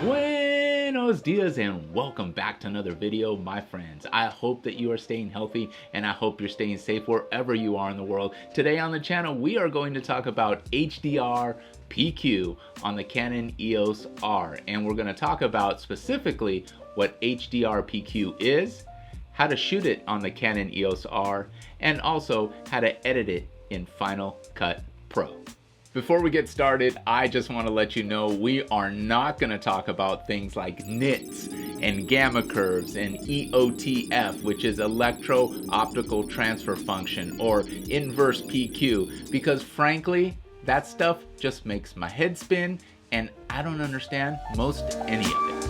Buenos dias and welcome back to another video, my friends. I hope that you are staying healthy and I hope you're staying safe wherever you are in the world. Today on the channel, we are going to talk about HDR PQ on the Canon EOS R, and we're going to talk about specifically what HDR PQ is, how to shoot it on the Canon EOS R, and also how to edit it in Final Cut Pro. Before we get started, I just want to let you know we are not going to talk about things like nits and gamma curves and EOTF, which is electro-optical transfer function, or inverse PQ, because frankly, that stuff just makes my head spin and I don't understand most any of it.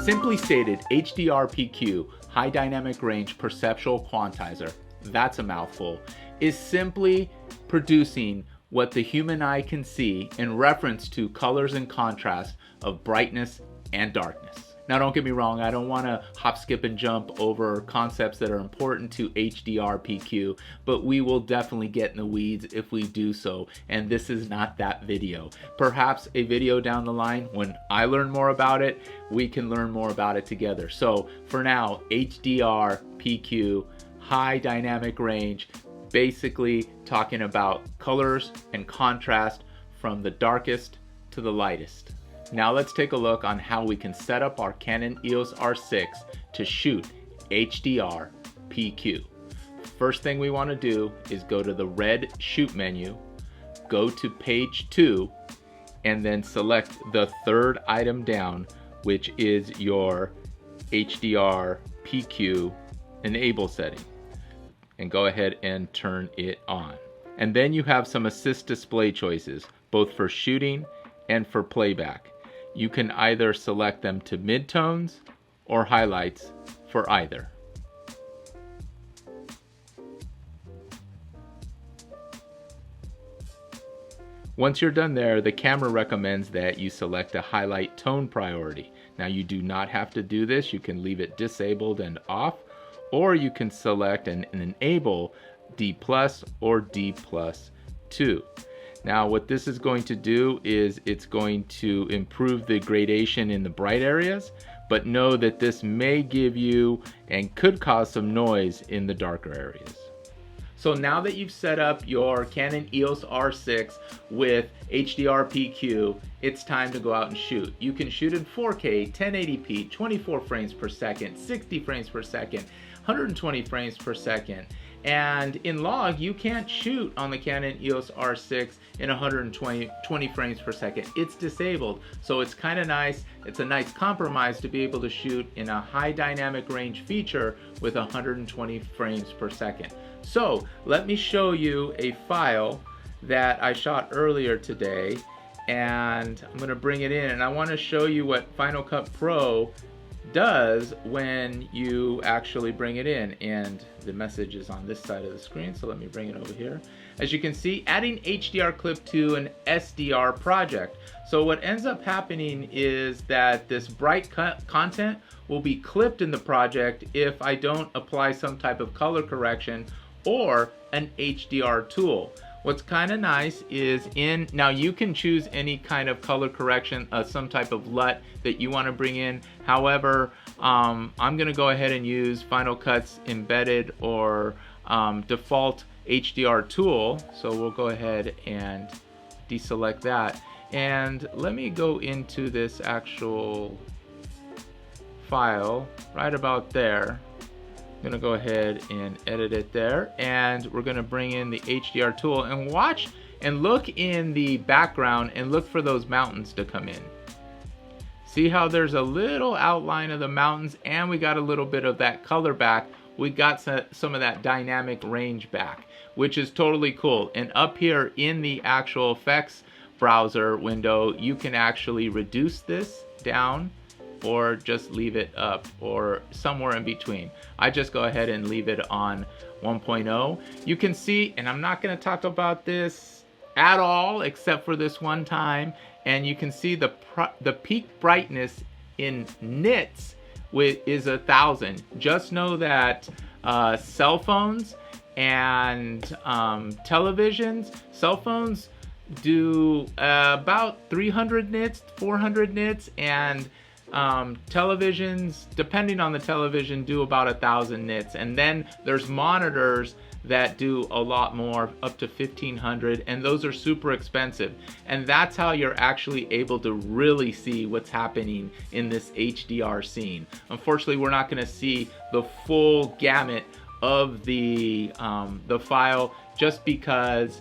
Simply stated, HDR PQ, High Dynamic Range Perceptual Quantizer, that's a mouthful, is simply producing what the human eye can see in reference to colors and contrast of brightness and darkness. Now don't get me wrong, I don't want to hop, skip, and jump over concepts that are important to HDR PQ, but we will definitely get in the weeds if we do so, and this is not that video. Perhaps a video down the line, when I learn more about it, we can learn more about it together. So for now, HDR PQ, High Dynamic Range, basically talking about colors and contrast from the darkest to the lightest. Now let's take a look on how we can set up our Canon EOS R6 to shoot HDR PQ. First thing we want to do is go to the red shoot menu, go to page 2, and then select the third item down, which is your HDR PQ enable setting, and go ahead and turn it on. And then you have some assist display choices, both for shooting and for playback. You can either select them to midtones or highlights for either. Once you're done there, the camera recommends that you select a highlight tone priority. Now you do not have to do this. You can leave it disabled and off, or you can select and enable D+ or D+2. Now what this is going to do is it's going to improve the gradation in the bright areas, but know that this may give you and could cause some noise in the darker areas. So now that you've set up your Canon EOS R6 with HDR PQ, it's time to go out and shoot. You can shoot in 4K, 1080p, 24 frames per second, 60 frames per second, 120 frames per second. And in log, you can't shoot on the Canon EOS R6 in 120 frames per second. It's disabled, so it's kind of nice. It's a nice compromise to be able to shoot in a high dynamic range feature with 120 frames per second. So let me show you a file that I shot earlier today, and I'm going to bring it in, and I want to show you what Final Cut Pro does when you actually bring it in. And the message is on this side of the screen, so let me bring it over here. As you can see, adding HDR clip to an SDR project. So what ends up happening is that this bright content will be clipped in the project if I don't apply some type of color correction or an HDR tool. What's kind of nice is now you can choose any kind of color correction, some type of LUT that you want to bring in. However, I'm gonna go ahead and use Final Cut's embedded or default HDR tool. So we'll go ahead and deselect that. And let me go into this actual file right about there. I'm gonna go ahead and edit it there, and we're gonna bring in the HDR tool and watch and look in the background and look for those mountains to come in. See how there's a little outline of the mountains, and we got a little bit of that color back. We got some of that dynamic range back, which is totally cool. And up here in the actual effects browser window, you can actually reduce this down or just leave it up or somewhere in between. I just go ahead and leave it on 1.0. You can see, and I'm not going to talk about this at all except for this one time, and you can see the peak brightness in nits is 1000. Just know that cell phones and televisions, cell phones do about 300 nits, 400 nits, and televisions, depending on the television, do about 1000 nits. And then there's monitors that do a lot more, up to 1500, and those are super expensive. And that's how you're actually able to really see what's happening in this HDR scene. Unfortunately, we're not going to see the full gamut of the file, just because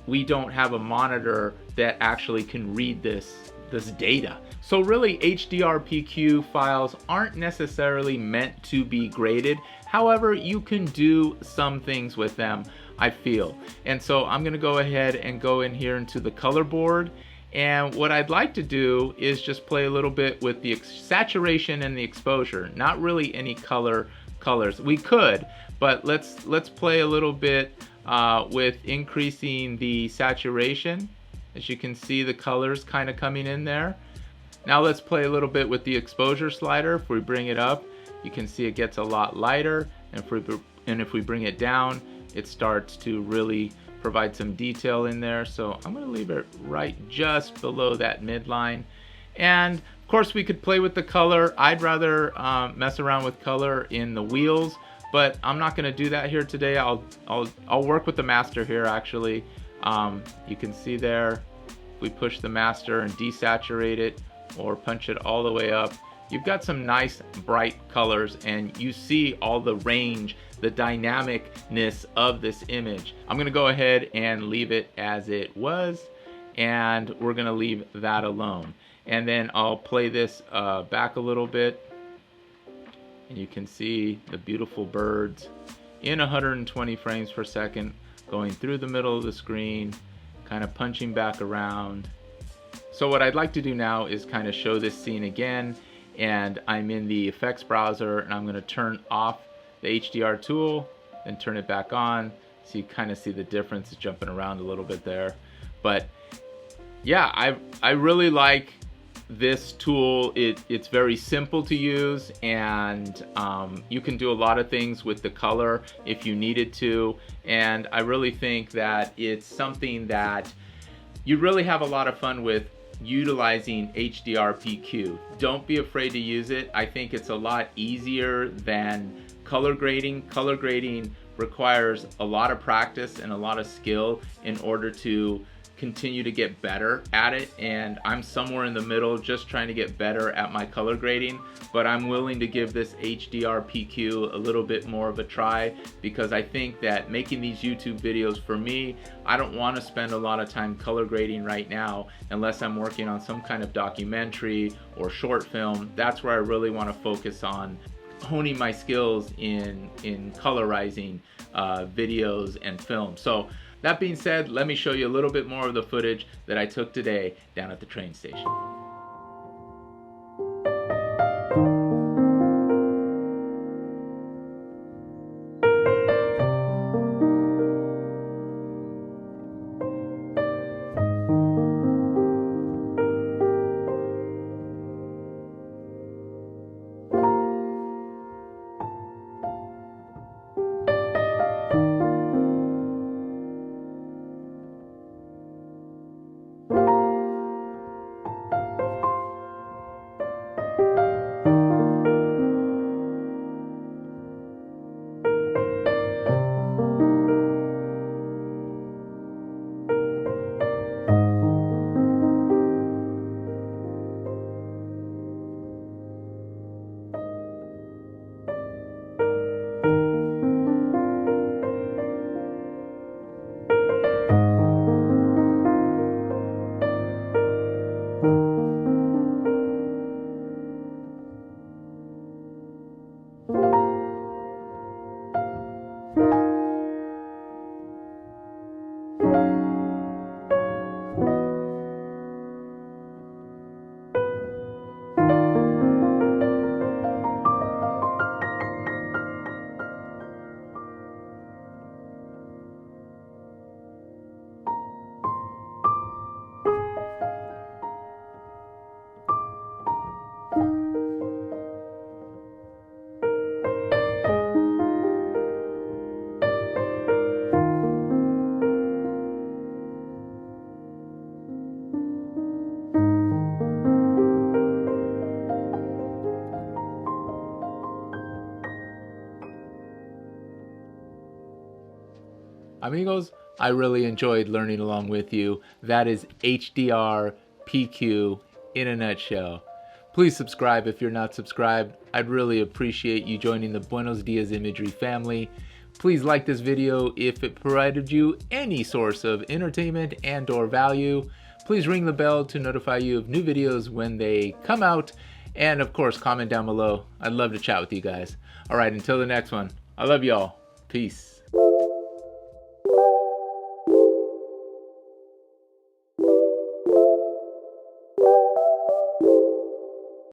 we don't have a monitor that actually can read this data. So really, HDR PQ files aren't necessarily meant to be graded. However, you can do some things with them, I feel. And so I'm gonna go ahead and go in here into the color board. And what I'd like to do is just play a little bit with the saturation and the exposure. Not really any colors. We could, but let's play a little bit with increasing the saturation. As you can see, the colors kind of coming in there. Now let's play a little bit with the exposure slider. If we bring it up, you can see it gets a lot lighter, and if we bring it down, it starts to really provide some detail in there. So I'm going to leave it right just below that midline. And of course, we could play with the color. I'd rather mess around with color in the wheels, but I'm not going to do that here today. I'll work with the master here actually. You can see there, we push the master and desaturate it or punch it all the way up. You've got some nice bright colors, and you see all the range, the dynamicness of this image. I'm gonna go ahead and leave it as it was, and we're gonna leave that alone. And then I'll play this back a little bit, and you can see the beautiful birds in 120 frames per second going through the middle of the screen, kind of punching back around. So what I'd like to do now is kind of show this scene again, and I'm in the effects browser, and I'm going to turn off the HDR tool and turn it back on, so you kind of see the difference. It's jumping around a little bit there. But yeah, I really like this tool. It's very simple to use, and you can do a lot of things with the color if you needed to, and I really think that it's something that you really have a lot of fun with, utilizing HDR PQ. Don't be afraid to use it. I think it's a lot easier than color grading. Color grading requires a lot of practice and a lot of skill in order to continue to get better at it, and I'm somewhere in the middle, just trying to get better at my color grading. But I'm willing to give this HDR PQ a little bit more of a try, because I think that making these YouTube videos, for me, I don't want to spend a lot of time color grading right now unless I'm working on some kind of documentary or short film. That's where I really want to focus on honing my skills in colorizing videos and film. So that being said, let me show you a little bit more of the footage that I took today down at the train station. amigos, I really enjoyed learning along with you. That is HDR PQ in a nutshell. Please subscribe if you're not subscribed. I'd really appreciate you joining the Buenos Dias Imagery family. Please like this video if it provided you any source of entertainment and or value. Please ring the bell to notify you of new videos when they come out. And of course, comment down below. I'd love to chat with you guys. All right, until the next one, I love y'all. Peace.